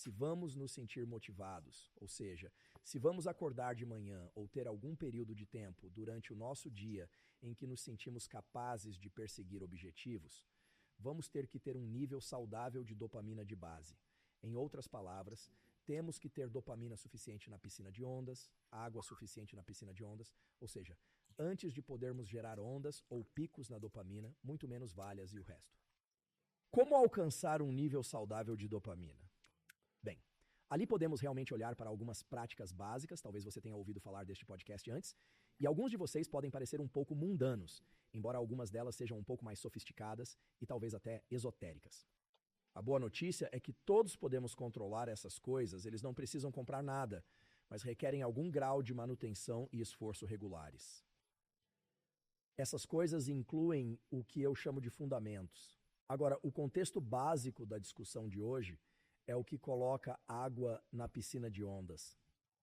se vamos nos sentir motivados, ou seja, se vamos acordar de manhã ou ter algum período de tempo durante o nosso dia em que nos sentimos capazes de perseguir objetivos, vamos ter que ter um nível saudável de dopamina de base. Em outras palavras, temos que ter dopamina suficiente na piscina de ondas, água suficiente na piscina de ondas, ou seja, antes de podermos gerar ondas ou picos na dopamina, muito menos valhas e o resto. Como alcançar um nível saudável de dopamina? Bem, ali podemos realmente olhar para algumas práticas básicas, talvez você tenha ouvido falar deste podcast antes, e alguns de vocês podem parecer um pouco mundanos, embora algumas delas sejam um pouco mais sofisticadas e talvez até esotéricas. A boa notícia é que todos podemos controlar essas coisas, eles não precisam comprar nada, mas requerem algum grau de manutenção e esforço regulares. Essas coisas incluem o que eu chamo de fundamentos. Agora, o contexto básico da discussão de hoje é o que coloca água na piscina de ondas.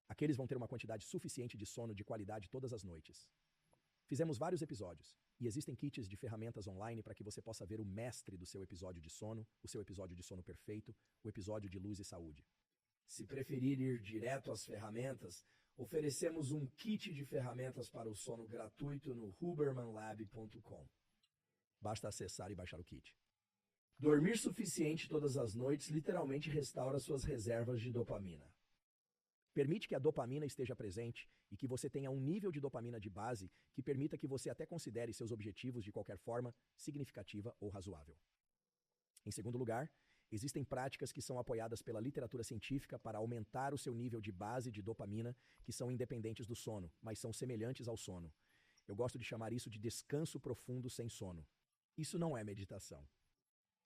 Aqueles vão ter uma quantidade suficiente de sono de qualidade todas as noites. Fizemos vários episódios, e existem kits de ferramentas online para que você possa ver o mestre do seu episódio de sono, o seu episódio de sono perfeito, o episódio de luz e saúde. Se preferir ir direto às ferramentas, oferecemos um kit de ferramentas para o sono gratuito no hubermanlab.com. Basta acessar e baixar o kit. Dormir suficiente todas as noites literalmente restaura suas reservas de dopamina. Permite que a dopamina esteja presente e que você tenha um nível de dopamina de base que permita que você até considere seus objetivos de qualquer forma significativa ou razoável. Em segundo lugar, existem práticas que são apoiadas pela literatura científica para aumentar o seu nível de base de dopamina, que são independentes do sono, mas são semelhantes ao sono. Eu gosto de chamar isso de descanso profundo sem sono. Isso não é meditação.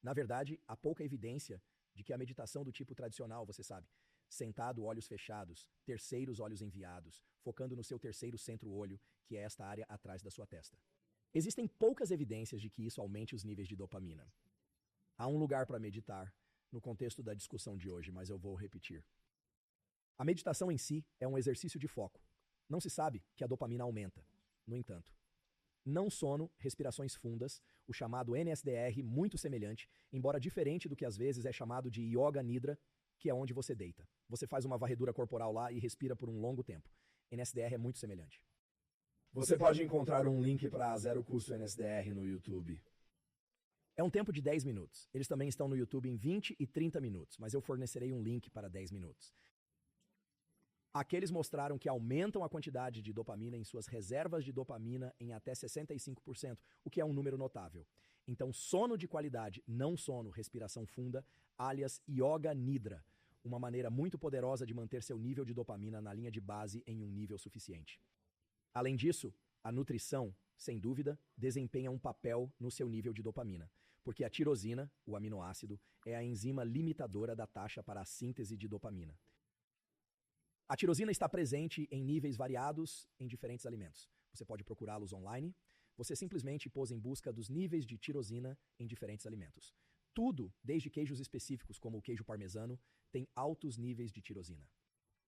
Na verdade, há pouca evidência de que a meditação do tipo tradicional, você sabe, sentado, olhos fechados, terceiros olhos enviados, focando no seu terceiro centro-olho, que é esta área atrás da sua testa. Existem poucas evidências de que isso aumente os níveis de dopamina. Há um lugar para meditar no contexto da discussão de hoje, mas eu vou repetir. A meditação em si é um exercício de foco. Não se sabe que a dopamina aumenta. No entanto, não sono, respirações fundas, o chamado NSDR muito semelhante, embora diferente do que às vezes é chamado de Yoga Nidra, que é onde você deita. Você faz uma varredura corporal lá e respira por um longo tempo. NSDR é muito semelhante. Você pode encontrar um link para Zero Custo NSDR no YouTube. É um tempo de 10 minutos. Eles também estão no YouTube em 20 e 30 minutos, mas eu fornecerei um link para 10 minutos. Aqueles mostraram que aumentam a quantidade de dopamina em suas reservas de dopamina em até 65%, o que é um número notável. Então, sono de qualidade, não sono, respiração funda, alias Yoga Nidra, uma maneira muito poderosa de manter seu nível de dopamina na linha de base em um nível suficiente. Além disso, a nutrição, sem dúvida, desempenha um papel no seu nível de dopamina, porque a tirosina, o aminoácido, é a enzima limitadora da taxa para a síntese de dopamina. A tirosina está presente em níveis variados em diferentes alimentos. Você pode procurá-los online. Você simplesmente pôs em busca dos níveis de tirosina em diferentes alimentos. Tudo, desde queijos específicos como o queijo parmesano, tem altos níveis de tirosina.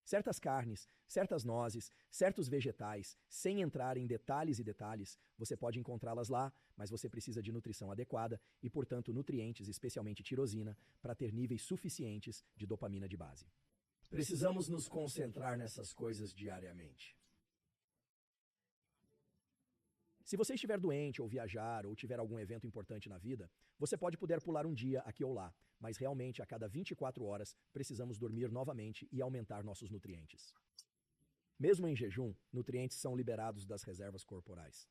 Certas carnes, certas nozes, certos vegetais, sem entrar em detalhes e detalhes, você pode encontrá-las lá, mas você precisa de nutrição adequada e, portanto, nutrientes, especialmente tirosina, para ter níveis suficientes de dopamina de base. Precisamos nos concentrar nessas coisas diariamente. Se você estiver doente ou viajar ou tiver algum evento importante na vida, você pode poder pular um dia aqui ou lá, mas realmente a cada 24 horas precisamos dormir novamente e aumentar nossos nutrientes. Mesmo em jejum, nutrientes são liberados das reservas corporais.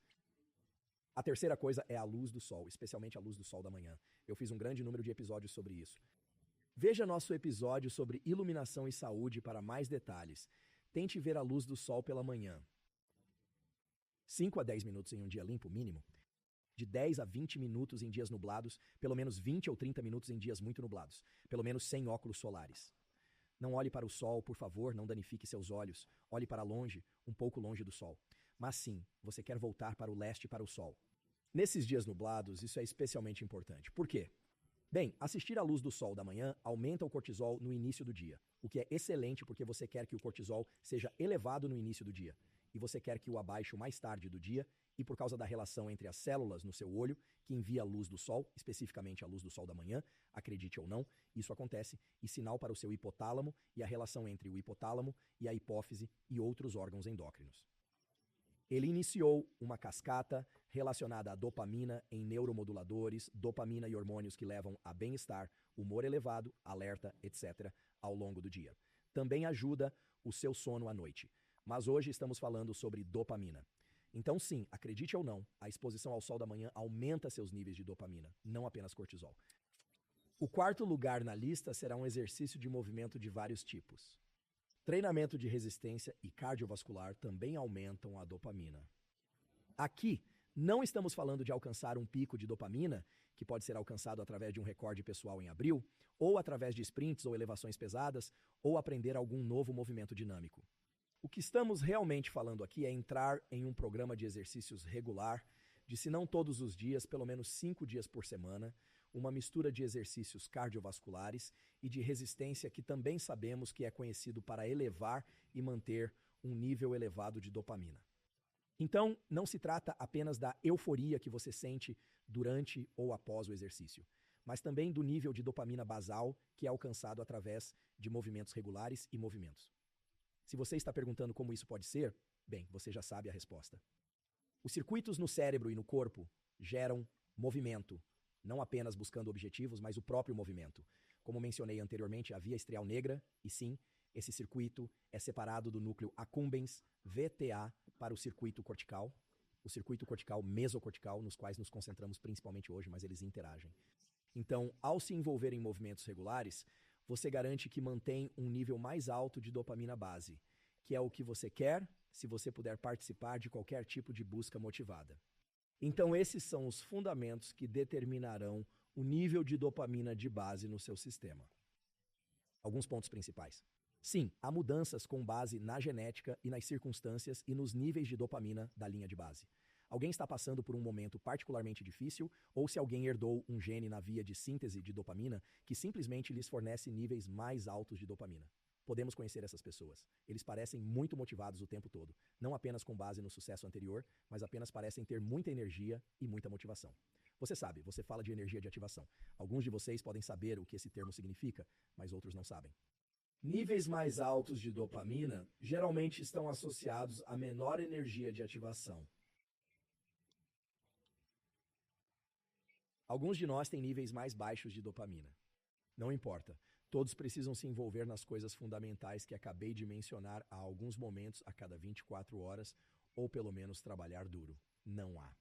A terceira coisa é a luz do sol, especialmente a luz do sol da manhã. Eu fiz um grande número de episódios sobre isso. Veja nosso episódio sobre iluminação e saúde para mais detalhes. Tente ver a luz do sol pela manhã. 5 a 10 minutos em um dia limpo, mínimo. De 10 a 20 minutos em dias nublados, pelo menos 20 ou 30 minutos em dias muito nublados. Pelo menos sem óculos solares. Não olhe para o sol, por favor, não danifique seus olhos. Olhe para longe, um pouco longe do sol. Mas sim, você quer voltar para o leste para o sol. Nesses dias nublados, isso é especialmente importante. Por quê? Bem, assistir à luz do sol da manhã aumenta o cortisol no início do dia, o que é excelente porque você quer que o cortisol seja elevado no início do dia, e você quer que o abaixe mais tarde do dia, e por causa da relação entre as células no seu olho, que envia a luz do sol, especificamente a luz do sol da manhã, acredite ou não, Isso acontece e sinal para o seu hipotálamo e a relação entre o hipotálamo e a hipófise e outros órgãos endócrinos. Ele iniciou uma cascata relacionada à dopamina em neuromoduladores, dopamina e hormônios que levam a bem-estar, humor elevado, alerta, etc., ao longo do dia. Também ajuda o seu sono à noite. Mas hoje estamos falando sobre dopamina. Então, sim, acredite ou não, a exposição ao sol da manhã aumenta seus níveis de dopamina, não apenas cortisol. O quarto lugar na lista será um exercício de movimento de vários tipos. Treinamento de resistência e cardiovascular também aumentam a dopamina. Aqui, não estamos falando de alcançar um pico de dopamina, que pode ser alcançado através de um recorde pessoal em abril, ou através de sprints ou elevações pesadas, ou aprender algum novo movimento dinâmico. O que estamos realmente falando aqui é entrar em um programa de exercícios regular, de se não todos os dias, pelo menos 5 dias por semana, uma mistura de exercícios cardiovasculares e de resistência que também sabemos que é conhecido para elevar e manter um nível elevado de dopamina. Então, não se trata apenas da euforia que você sente durante ou após o exercício, mas também do nível de dopamina basal que é alcançado através de movimentos regulares e movimentos. Se você está perguntando como isso pode ser, bem, você já sabe a resposta. Os circuitos no cérebro e no corpo geram movimento, não apenas buscando objetivos, mas o próprio movimento. Como mencionei anteriormente, a via estrial negra, e sim, esse circuito é separado do núcleo accumbens VTA para o circuito cortical mesocortical, nos quais nos concentramos principalmente hoje, mas eles interagem. Então, ao se envolver em movimentos regulares, você garante que mantém um nível mais alto de dopamina base, que é o que você quer se você puder participar de qualquer tipo de busca motivada. Então, esses são os fundamentos que determinarão o nível de dopamina de base no seu sistema. Alguns pontos principais. Sim, há mudanças com base na genética e nas circunstâncias e nos níveis de dopamina da linha de base. Alguém está passando por um momento particularmente difícil, ou se alguém herdou um gene na via de síntese de dopamina que simplesmente lhes fornece níveis mais altos de dopamina. Podemos conhecer essas pessoas. Eles parecem muito motivados o tempo todo, não apenas com base no sucesso anterior, mas apenas parecem ter muita energia e muita motivação. Você sabe, você fala de energia de ativação. Alguns de vocês podem saber o que esse termo significa, mas outros não sabem. Níveis mais altos de dopamina geralmente estão associados a menor energia de ativação. Alguns de nós têm níveis mais baixos de dopamina. Não importa. Todos precisam se envolver nas coisas fundamentais que acabei de mencionar há alguns momentos a cada 24 horas, ou pelo menos trabalhar duro. Não há.